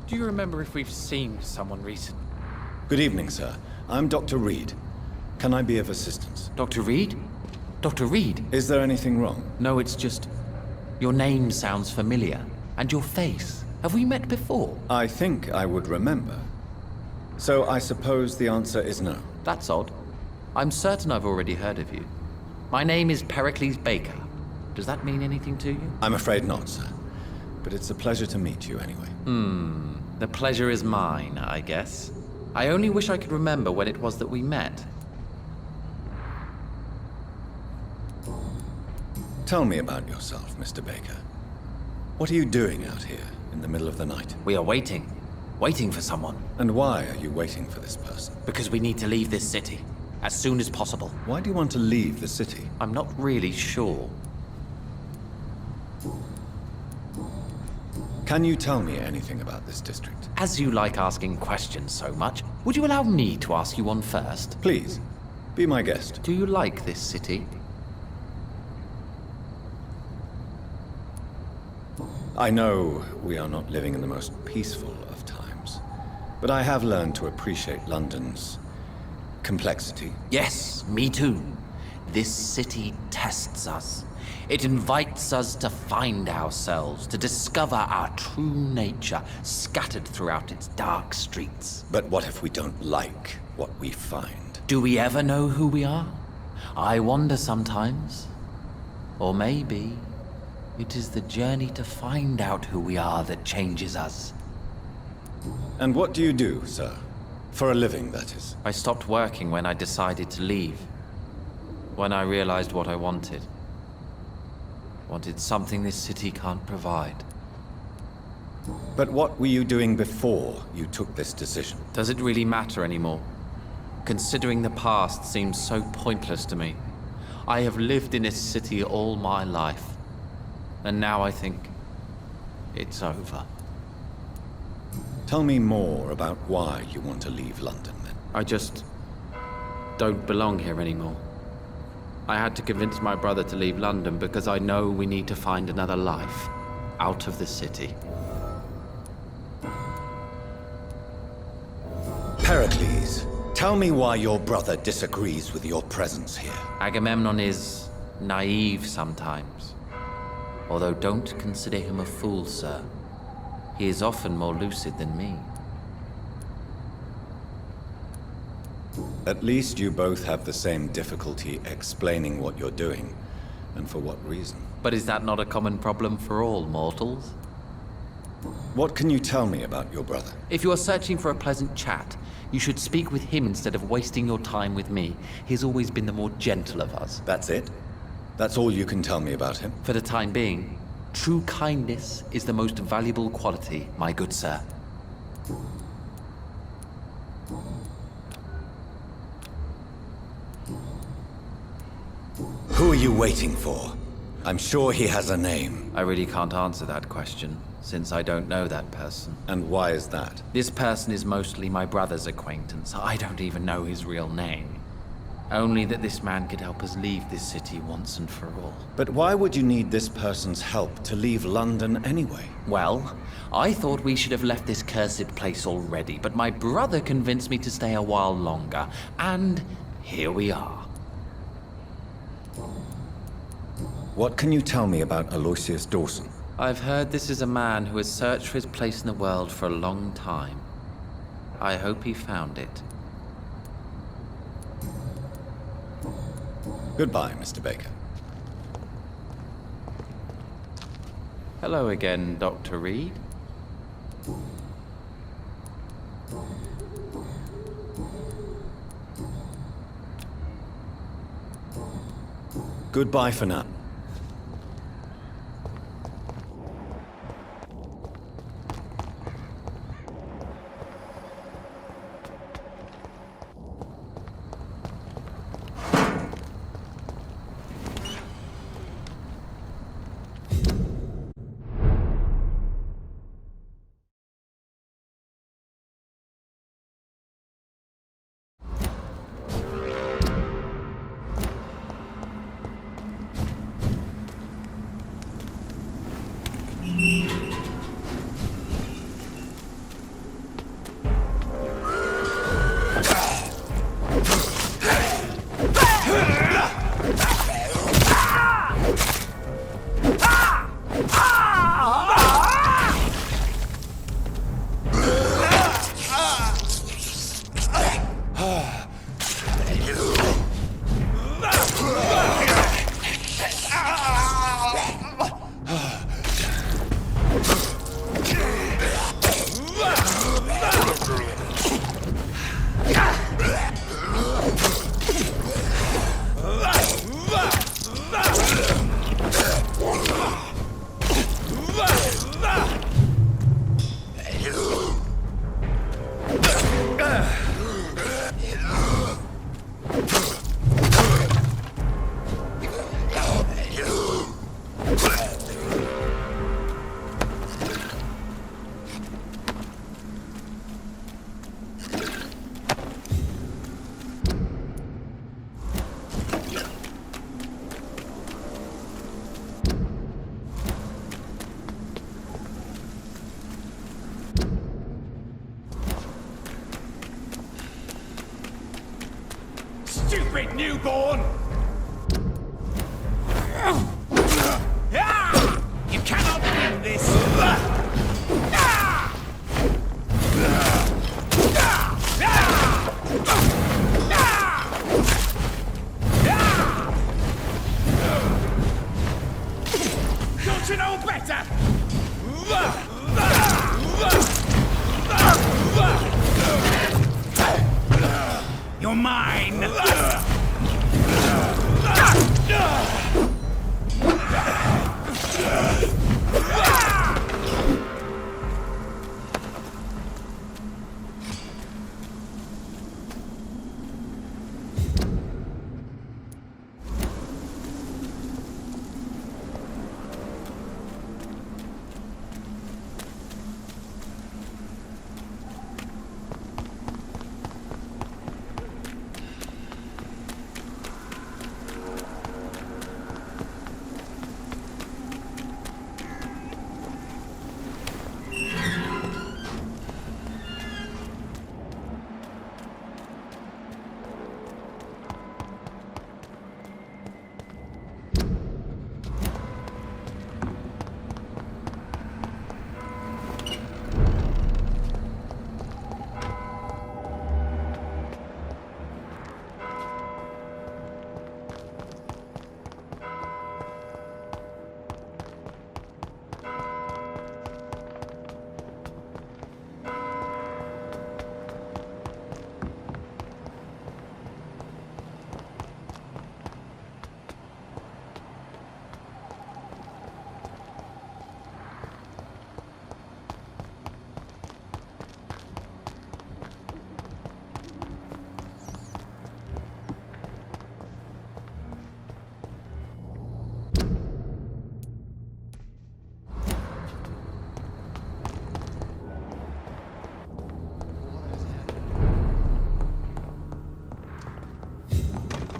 Do you remember if we've seen someone recent? Good evening, sir. I'm Dr. Reed. Can I be of assistance? Dr. Reed? Dr. Reed? Is there anything wrong? No, it's just... your name sounds familiar. And your face. Have we met before? I think I would remember. So I suppose the answer is no. That's odd. I'm certain I've already heard of you. My name is Pericles Baker. Does that mean anything to you? I'm afraid not, sir. But it's a pleasure to meet you anyway. The pleasure is mine, I guess. I only wish I could remember when it was that we met. Tell me about yourself, Mr. Baker. What are you doing out here in the middle of the night? We are waiting. Waiting for someone. And why are you waiting for this person? Because we need to leave this city. As soon as possible. Why do you want to leave the city? I'm not really sure. Can you tell me anything about this district? As you like asking questions so much, would you allow me to ask you one first? Please, be my guest. Do you like this city? I know we are not living in the most peaceful of times, but I have learned to appreciate London's complexity. Yes, me too. This city tests us. It invites us to find ourselves, to discover our true nature scattered throughout its dark streets. But what if we don't like what we find? Do we ever know who we are? I wonder sometimes. Or maybe it is the journey to find out who we are that changes us. And what do you do, sir? For a living, that is. I stopped working when I decided to leave. When I realized what I wanted. Wanted something this city can't provide. But what were you doing before you took this decision? Does it really matter anymore? Considering the past seems so pointless to me. I have lived in this city all my life. And now I think it's over. Tell me more about why you want to leave London, then. I just don't belong here anymore. I had to convince my brother to leave London because I know we need to find another life out of the city. Pericles, tell me why your brother disagrees with your presence here. Agamemnon is naive sometimes. Although don't consider him a fool, sir. He is often more lucid than me. At least you both have the same difficulty explaining what you're doing, and for what reason. But is that not a common problem for all mortals? What can you tell me about your brother? If you are searching for a pleasant chat, you should speak with him instead of wasting your time with me. He's always been the more gentle of us. That's it? That's all you can tell me about him? For the time being, true kindness is the most valuable quality, my good sir. Who are you waiting for? I'm sure he has a name. I really can't answer that question, since I don't know that person. And why is that? This person is mostly my brother's acquaintance. I don't even know his real name. Only that this man could help us leave this city once and for all. But why would you need this person's help to leave London anyway? Well, I thought we should have left this cursed place already, but my brother convinced me to stay a while longer, and here we are. What can you tell me about Aloysius Dawson? I've heard this is a man who has searched for his place in the world for a long time. I hope he found it. Goodbye, Mr. Baker. Hello again, Dr. Reed. Goodbye for now. stupid newborn! You cannot win this! Don't you know better? You're mine!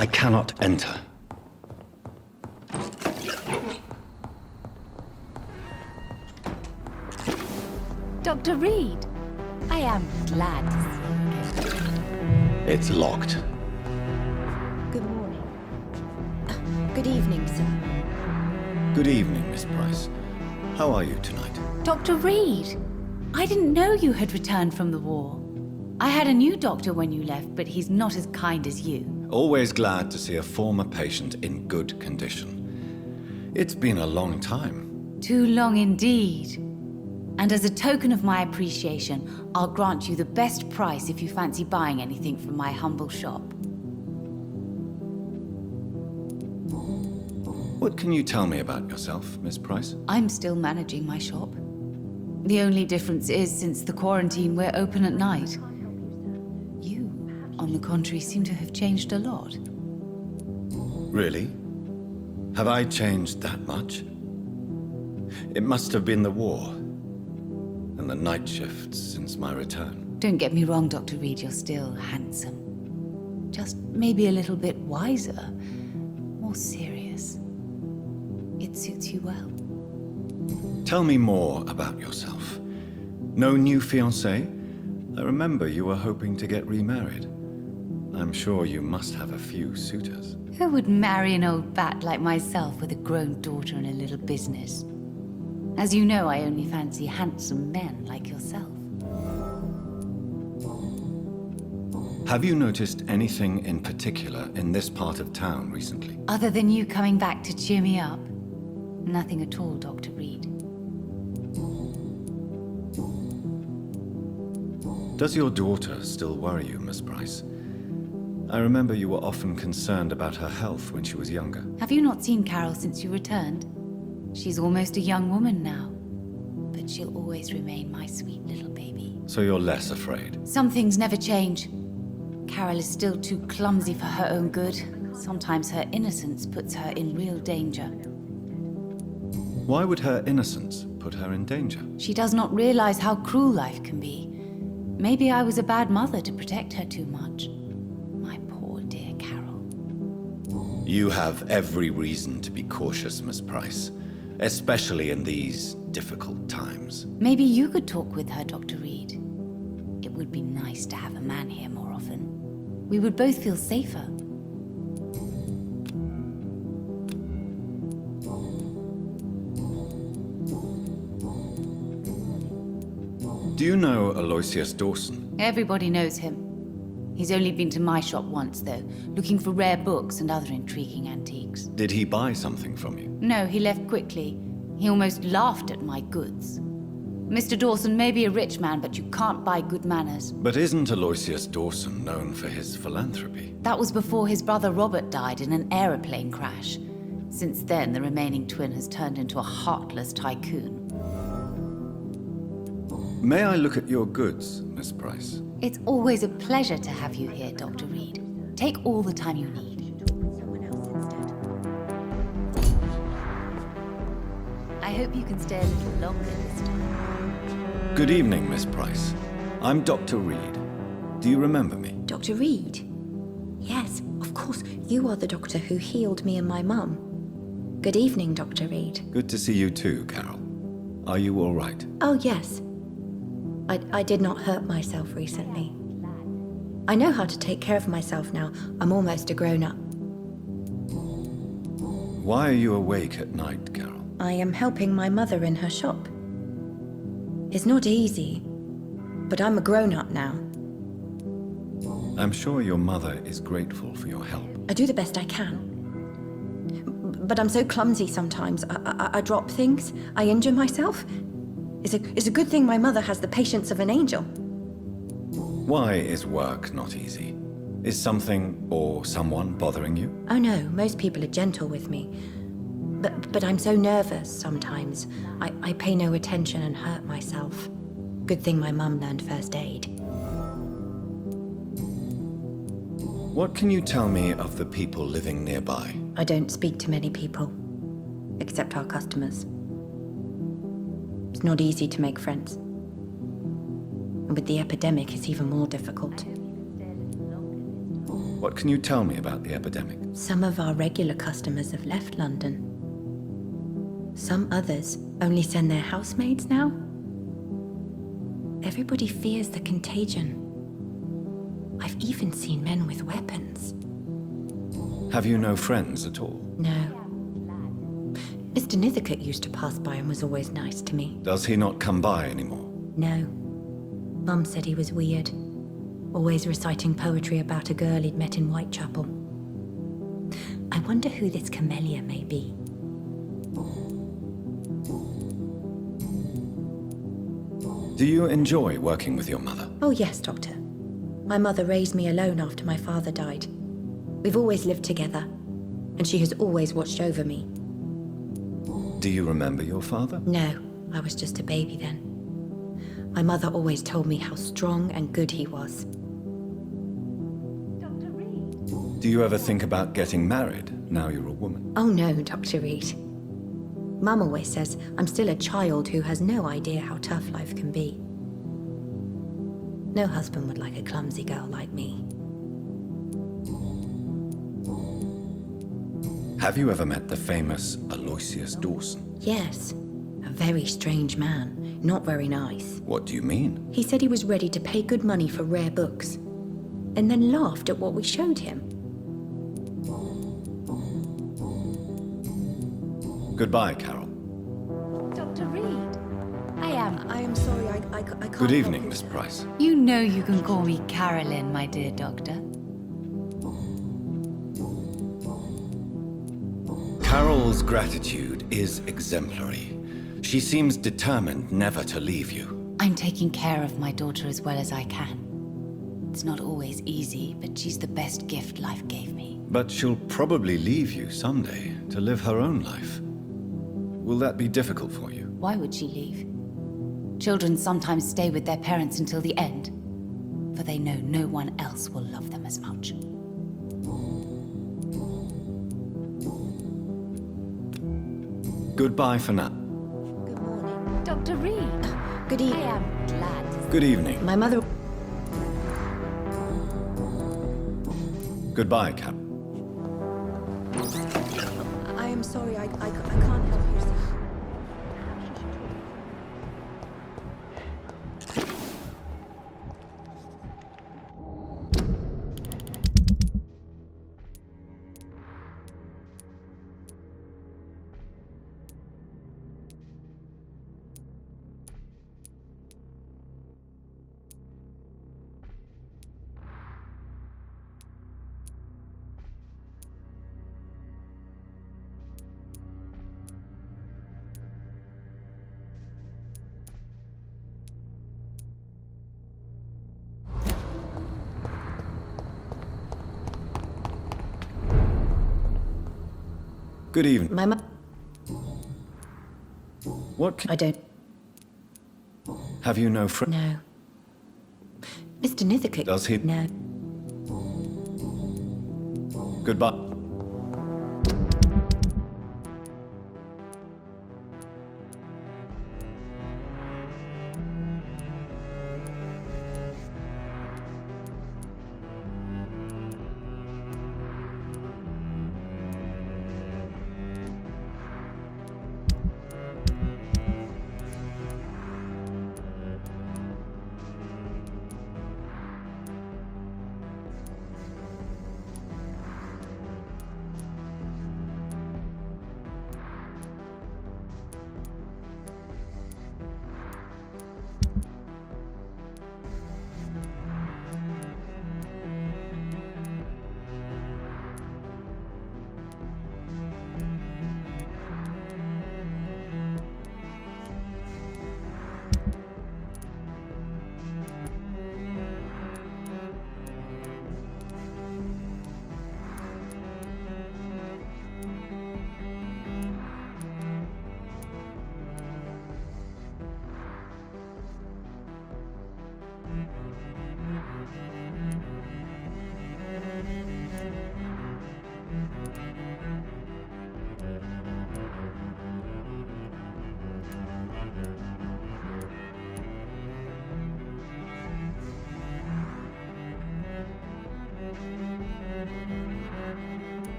I cannot enter. Dr. Reed, I am glad to see you again. It's locked. Good morning. Good evening, sir. Good evening, Miss Price. How are you tonight? Dr. Reed, I didn't know you had returned from the war. I had a new doctor when you left, but he's not as kind as you. Always glad to see a former patient in good condition. It's been a long time. Too long indeed. And as a token of my appreciation, I'll grant you the best price if you fancy buying anything from my humble shop. What can you tell me about yourself, Miss Price? I'm still managing my shop. The only difference is, since the quarantine, we're open at night. You, on the contrary, seem to have changed a lot. Really? Have I changed that much? It must have been the war and the night shifts since my return. Don't get me wrong, Dr. Reed, you're still handsome. Just maybe a little bit wiser, more serious. It suits you well. Tell me more about yourself. No new fiancé? I remember you were hoping to get remarried. I'm sure you must have a few suitors. Who would marry an old bat like myself with a grown daughter and a little business? As you know, I only fancy handsome men like yourself. Have you noticed anything in particular in this part of town recently? Other than you coming back to cheer me up? Nothing at all, Dr. Reed. Does your daughter still worry you, Miss Price? I remember you were often concerned about her health when she was younger. Have you not seen Carol since you returned? She's almost a young woman now. But she'll always remain my sweet little baby. So you're less afraid? Some things never change. Carol is still too clumsy for her own good. Sometimes her innocence puts her in real danger. Why would her innocence put her in danger? She does not realize how cruel life can be. Maybe I was a bad mother to protect her too much. My poor dear Carol. You have every reason to be cautious, Miss Price. Especially in these difficult times. Maybe you could talk with her, Dr. Reed. It would be nice to have a man here more often. We would both feel safer. you know Aloysius Dawson? Everybody knows him. He's only been to my shop once, though, looking for rare books and other intriguing antiques. Did he buy something from you? No, he left quickly. He almost laughed at my goods. Mr. Dawson may be a rich man, but you can't buy good manners. But isn't Aloysius Dawson known for his philanthropy? That was before his brother Robert died in an aeroplane crash. Since then, the remaining twin has turned into a heartless tycoon. May I look at your goods, Miss Price? It's always a pleasure to have you here, Dr. Reed. Take all the time you need. I hope you can stay a little longer this time. Good evening, Miss Price. I'm Dr. Reed. Do you remember me? Dr. Reed? Yes, of course. You are the doctor who healed me and my mum. Good evening, Dr. Reed. Good to see you too, Carol. Are you all right? Oh, yes. I did not hurt myself recently. I know how to take care of myself now. I'm almost a grown-up. Why are you awake at night, Carol? I am helping my mother in her shop. It's not easy, but I'm a grown-up now. I'm sure your mother is grateful for your help. I do the best I can. But I'm so clumsy sometimes. I drop things. I injure myself. It's a good thing my mother has the patience of an angel. Why is work not easy? Is something or someone bothering you? Oh no, most people are gentle with me. But I'm so nervous sometimes. I pay no attention and hurt myself. Good thing my mum learned first aid. What can you tell me of the people living nearby? I don't speak to many people, except our customers. It's not easy to make friends. And with the epidemic, it's even more difficult. What can you tell me about the epidemic? Some of our regular customers have left London. Some others only send their housemaids now. Everybody fears the contagion. I've even seen men with weapons. Have you no friends at all? No. Mr. Nithercote used to pass by and was always nice to me. Does he not come by anymore? No. Mum said he was weird. Always reciting poetry about a girl he'd met in Whitechapel. I wonder who this camellia may be. Do you enjoy working with your mother? Oh yes, Doctor. My mother raised me alone after my father died. We've always lived together, and she has always watched over me. Do you remember your father? No, I was just a baby then. My mother always told me how strong and good he was. Do you ever think about getting married now you're a woman? Oh no, Dr. Reed. Mum always says I'm still a child who has no idea how tough life can be. No husband would like a clumsy girl like me. Have you ever met the famous Aloysius Dawson? Yes, a very strange man, not very nice. What do you mean? He said he was ready to pay good money for rare books, and then laughed at what we showed him. Goodbye, Carol. Dr. Reed, I am... sorry, I can't. Good evening, Miss Price. You know you can call me Carolyn, my dear doctor. Carol's gratitude is exemplary. She seems determined never to leave you. I'm taking care of my daughter as well as I can. It's not always easy, but she's the best gift life gave me. But she'll probably leave you someday to live her own life. Will that be difficult for you? Why would she leave? Children sometimes stay with their parents until the end, for they know no one else will love them as much. Goodbye for now. Good morning. Dr. Reed, Good I evening. am glad to... Good evening. My mother... Goodbye, Carol. I am sorry, I can't help you, sir. Good evening. My mum... What I don't... have you no friend? No. Mr. Nithercote... Does he? No. Goodbye.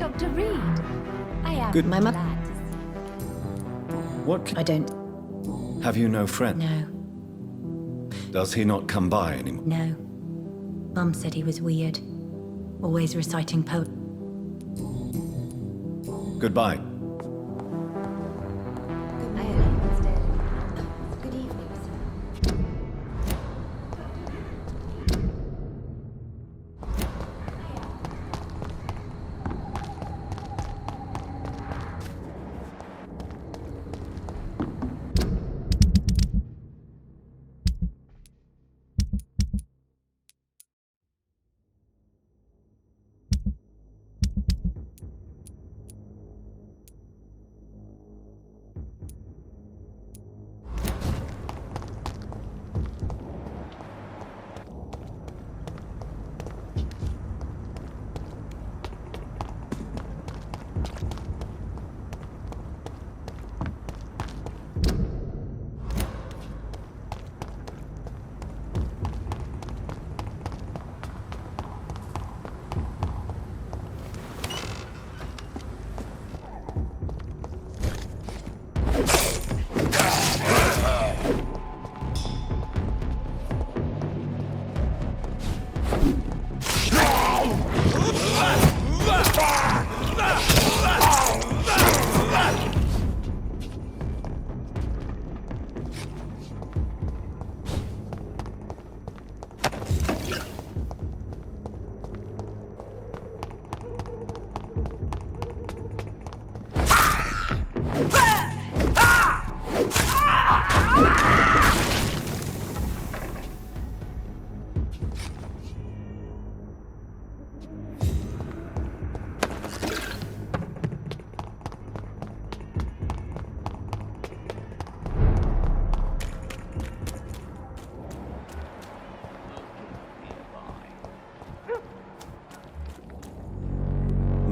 Dr. Reed, I am Good. My mum... glad to see What I don't... have you no friend? No. Does he not come by anymore? No. Mum said he was weird. Always reciting Goodbye. I am staying. Good evening, sir.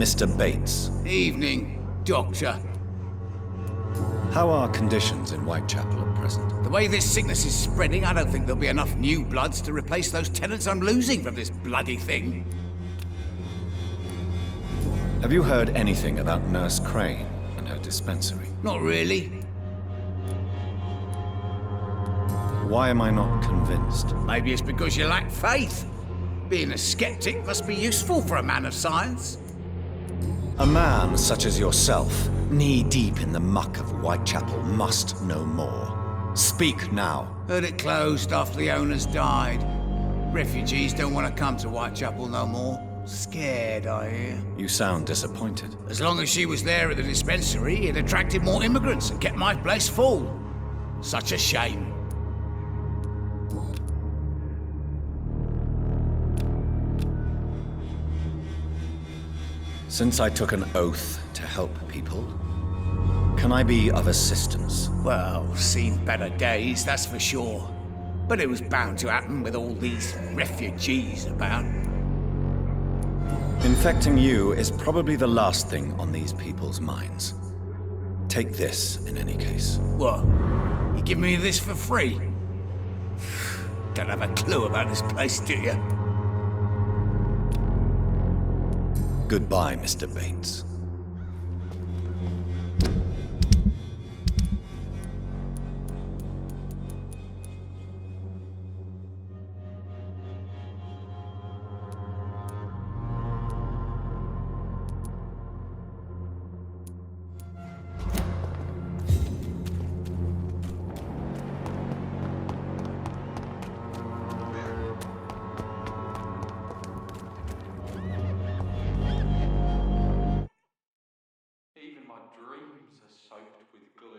Mr. Bates, Evening, Doctor. how are conditions in Whitechapel at present? The way this sickness is spreading, I don't think there'll be enough new bloods to replace those tenants I'm losing from this bloody thing. Have you heard anything about Nurse Crane and her dispensary? Not really. Why am I not convinced? Maybe it's because you lack faith. Being a skeptic must be useful for a man of science. A man such as yourself, knee-deep in the muck of Whitechapel, must know more. Speak now. Heard it closed after the owners died. Refugees don't want to come to Whitechapel no more. Scared, I hear. You sound disappointed. As long as she was there at the dispensary, it attracted more immigrants and kept my place full. Such a shame. Since I took an oath to help people, can I be of assistance? Well, seen better days, that's for sure. But it was bound to happen with all these refugees about. Infecting you is probably the last thing on these people's minds. Take this, in any case. What? You give me this for free? Don't have a clue about this place, do you? Goodbye, Mr. Bates. Even my dreams are soaked with gloom.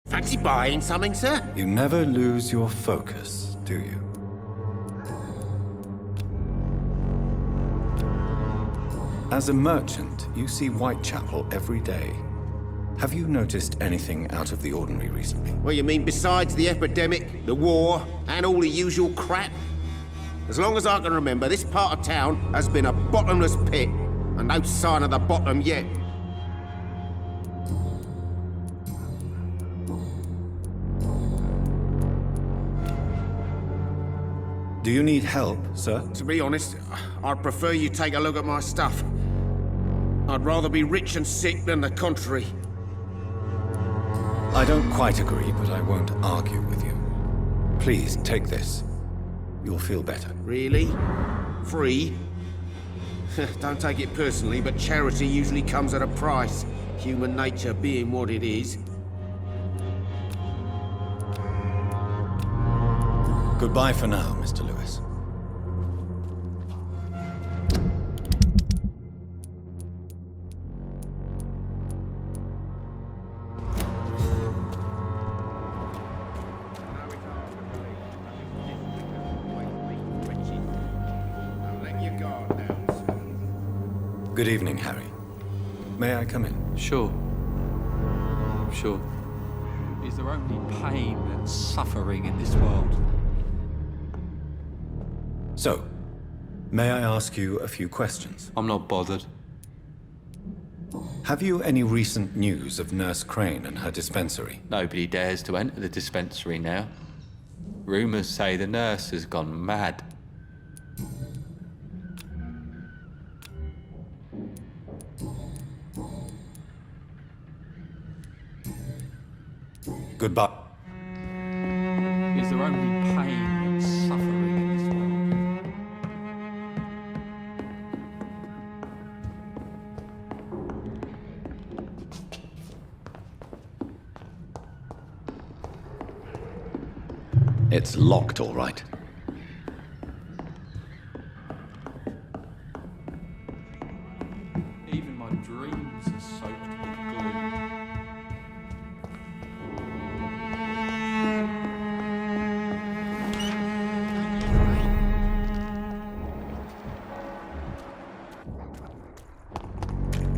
Fancy buying something, sir? You never lose your focus, do you? As a merchant, you see Whitechapel every day. Have you noticed anything out of the ordinary recently? Well, you mean besides the epidemic, the war, and all the usual crap? As long as I can remember, this part of town has been a bottomless pit, and no sign of the bottom yet. Do you need help, sir? To be honest, I'd prefer you take a look at my stuff. I'd rather be rich and sick than the contrary. I don't quite agree, but I won't argue with you. Please, take this. You'll feel better. Really? Free? Don't take it personally, but charity usually comes at a price. Human nature being what it is. Goodbye for now, Mr. Lewis. Good evening, Harry. May I come in? Sure. Sure. Is there only pain and suffering in this world? So, may I ask you a few questions? I'm not bothered. Have you any recent news of Nurse Crane and her dispensary? Nobody dares to enter the dispensary now. Rumours say the nurse has gone mad. Goodbye. Is there only pain and suffering in this world? It's locked, all right. Even my dreams are soaked with gloom.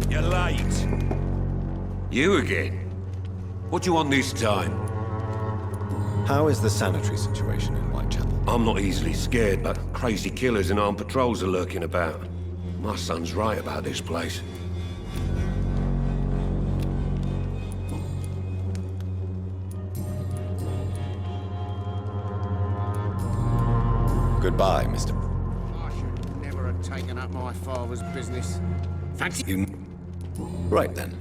You're late. You again? What do you want this time? How is the sanitary situation in Whitechapel? I'm not easily scared, but crazy killers and armed patrols are lurking about. My son's right about this place. Goodbye, Mr. I should never have taken up my father's business. Fancy You... Right then.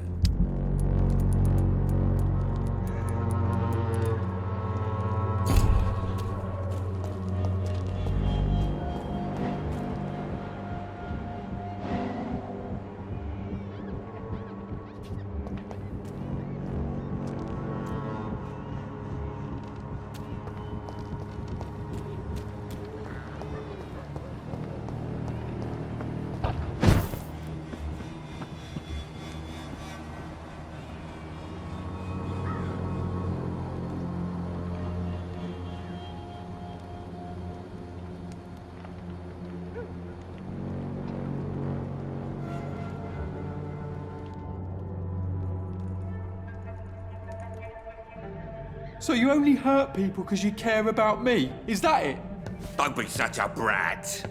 So you only hurt people because you care about me? Is that it? Don't be such a brat.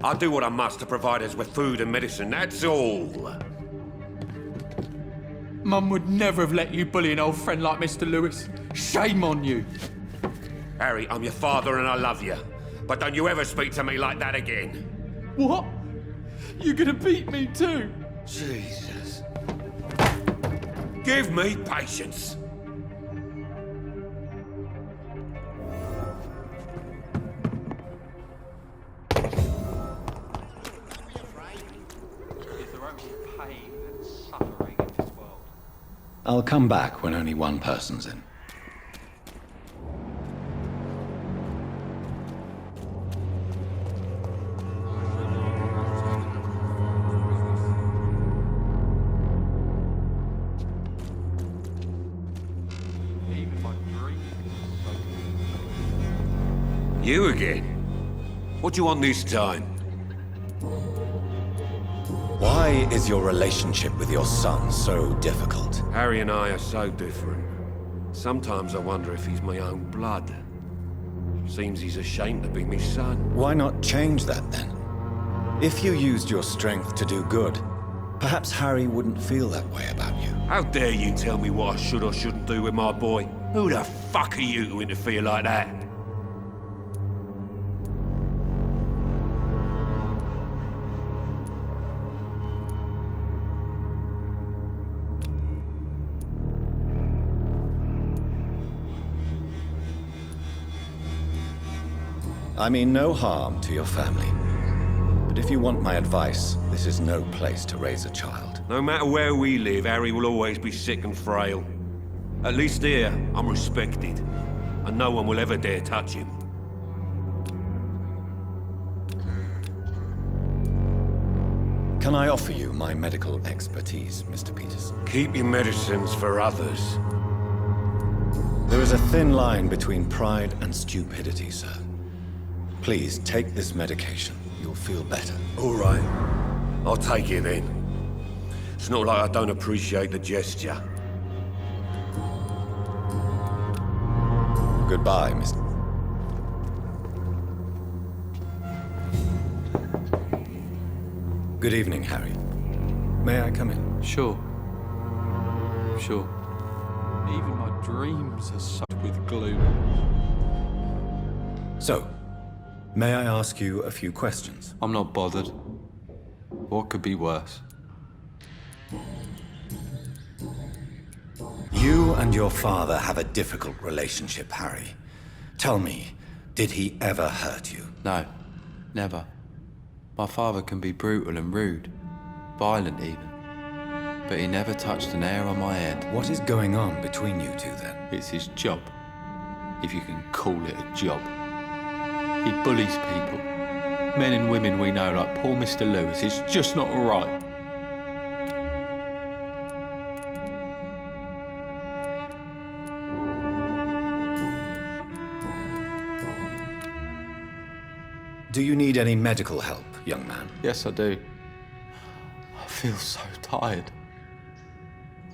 I'll do what I must to provide us with food and medicine, that's all. Mum would never have let you bully an old friend like Mr. Lewis. Shame on you. Harry, I'm your father and I love you. But don't you ever speak to me like that again. What? You're gonna beat me too? Jesus. Give me patience. Is there only pain and suffering in this world? I'll come back when only one person's in. Even my dreams. You again? What do you want this time? Why is your relationship with your son so difficult? Harry and I are so different. Sometimes I wonder if he's my own blood. Seems he's ashamed to be my son. Why not change that then? If you used your strength to do good, perhaps Harry wouldn't feel that way about you. How dare you tell me what I should or shouldn't do with my boy? Who the fuck are you to interfere like that? I mean no harm to your family. But if you want my advice, this is no place to raise a child. No matter where we live, Harry will always be sick and frail. At least here, I'm respected. And no one will ever dare touch him. Can I offer you my medical expertise, Mr. Peters? Keep your medicines for others. There is a thin line between pride and stupidity, sir. Please, take this medication. You'll feel better. All right. I'll take it then. It's not like I don't appreciate the gesture. Goodbye, Mr. Good evening, Harry. May I come in? Sure. Sure. Even my dreams are soaked with gloom. So, may I ask you a few questions? I'm not bothered. What could be worse? You and your father have a difficult relationship, Harry. Tell me, did he ever hurt you? No, never. My father can be brutal and rude, violent even. But he never touched an hair on my head. What is going on between you two, then? It's his job, if you can call it a job. He bullies people. Men and women we know, like poor Mr. Lewis. It's just not right. Do you need any medical help, young man? Yes, I do. I feel so tired.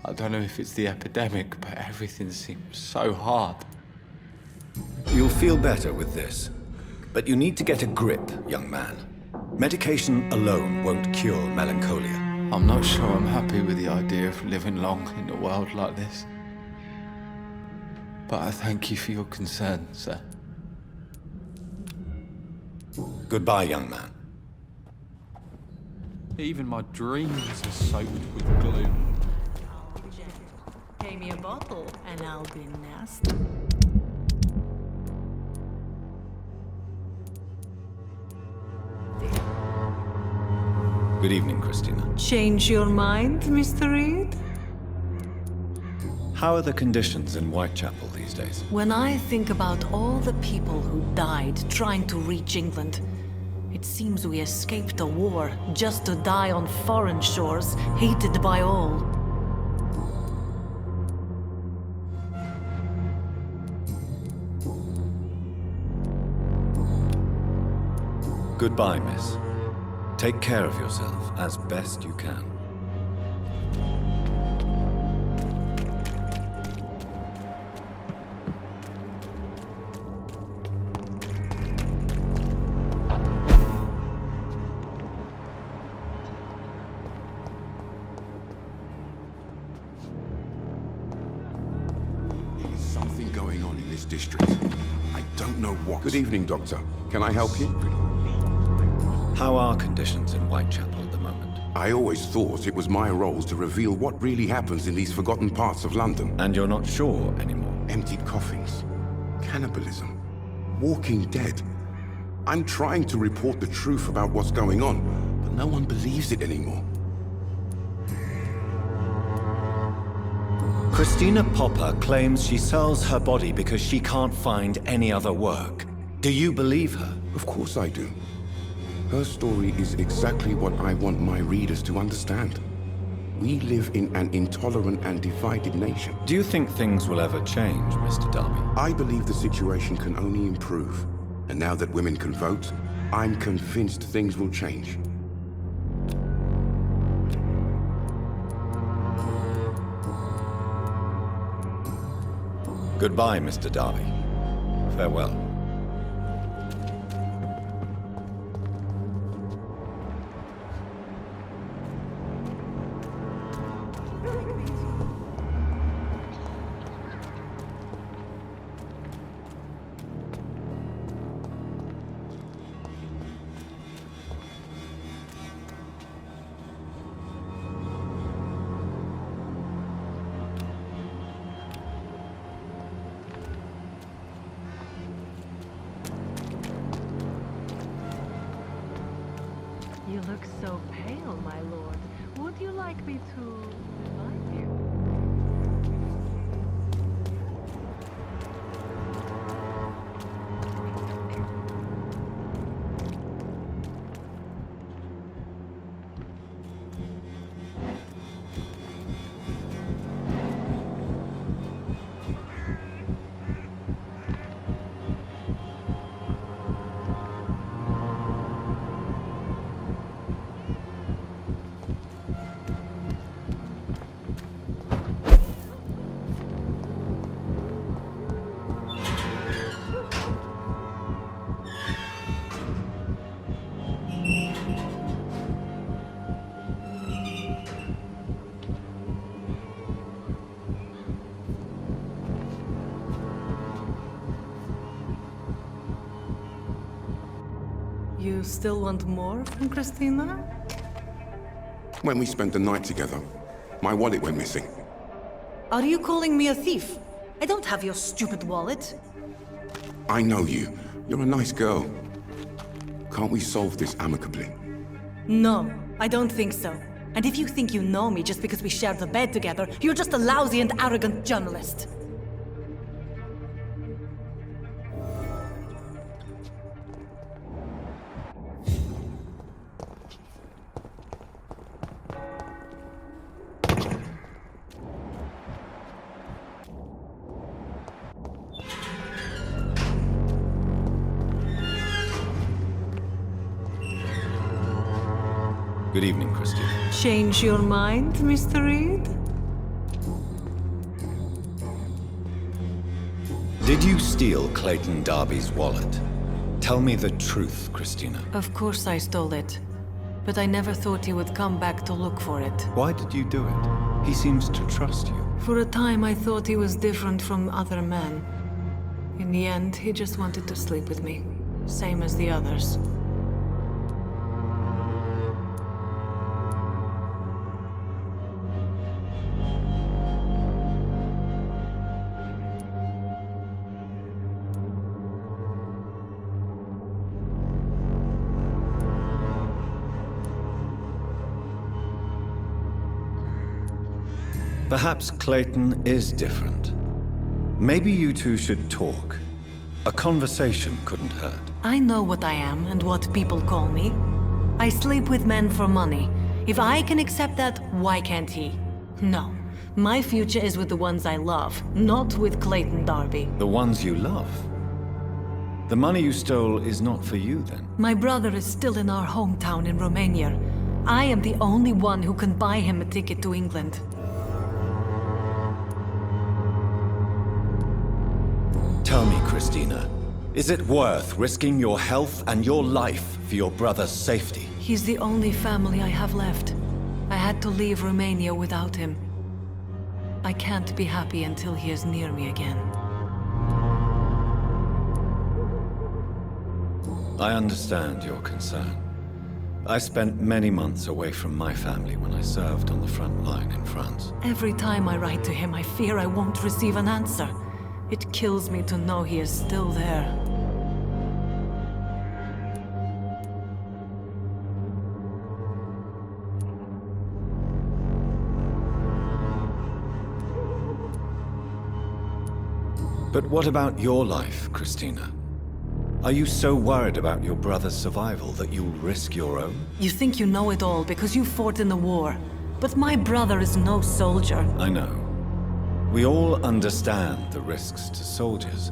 I don't know if it's the epidemic, but everything seems so hard. You'll feel better with this. But you need to get a grip, young man. Medication alone won't cure melancholia. I'm not sure I'm happy with the idea of living long in a world like this. But I thank you for your concern, sir. Goodbye, young man. Even my dreams are soaked with gloom. Pay me a bottle and I'll be nasty. Good evening, Christina. Change your mind, Mr. Reed? How are the conditions in Whitechapel these days? When I think about all the people who died trying to reach England, it seems we escaped a war just to die on foreign shores, hated by all. Goodbye, miss. Take care of yourself as best you can. district. I don't know what... Good evening, Doctor. Can I help you? How are conditions in Whitechapel at the moment? I always thought it was my role to reveal what really happens in these forgotten parts of London. And you're not sure anymore? Emptied coffins. Cannibalism. Walking dead. I'm trying to report the truth about what's going on, but no one believes it anymore. Christina Popper claims she sells her body because she can't find any other work. Do you believe her? Of course I do. Her story is exactly what I want my readers to understand. We live in an intolerant and divided nation. Do you think things will ever change, Mr. Darby? I believe the situation can only improve. And now that women can vote, I'm convinced things will change. Goodbye, Mr. Darby. Farewell. You look so pale, my lord. Would you like me to revive you? You still want more from Christina? When we spent the night together, my wallet went missing. Are you calling me a thief? I don't have your stupid wallet. I know you. You're a nice girl. Can't we solve this amicably? No, I don't think so. And if you think you know me just because we shared the bed together, you're just a lousy and arrogant journalist. Good evening, Christina. Change your mind, Mr. Reed? Did you steal Clayton Darby's wallet? Tell me the truth, Christina. Of course I stole it. But I never thought he would come back to look for it. Why did you do it? He seems to trust you. For a time I thought he was different from other men. In the end, he just wanted to sleep with me. Same as the others. Perhaps Clayton is different. Maybe you two should talk. A conversation couldn't hurt. I know what I am and what people call me. I sleep with men for money. If I can accept that, why can't he? No. My future is with the ones I love, not with Clayton Darby. The ones you love? The money you stole is not for you, then? My brother is still in our hometown in Romania. I am the only one who can buy him a ticket to England. Tell me, Christina, is it worth risking your health and your life for your brother's safety? He's the only family I have left. I had to leave Romania without him. I can't be happy until he is near me again. I understand your concern. I spent many months away from my family when I served on the front line in France. Every time I write to him, I fear I won't receive an answer. It kills me to know he is still there. But what about your life, Christina? Are you so worried about your brother's survival that you'll risk your own? You think you know it all because you fought in the war. But my brother is no soldier. I know. We all understand the risks to soldiers,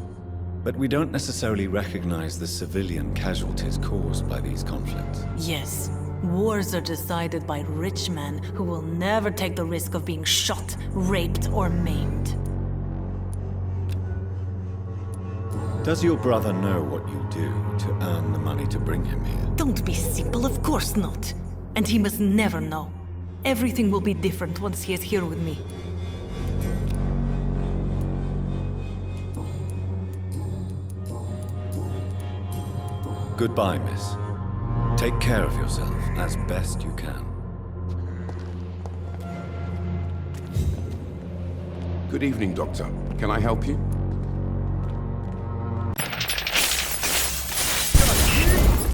but we don't necessarily recognize the civilian casualties caused by these conflicts. Yes, wars are decided by rich men who will never take the risk of being shot, raped, or maimed. Does your brother know what you do to earn the money to bring him here? Don't be simple, of course not. And he must never know. Everything will be different once he is here with me. Goodbye, miss. Take care of yourself as best you can. Good evening, Doctor. Can I help you?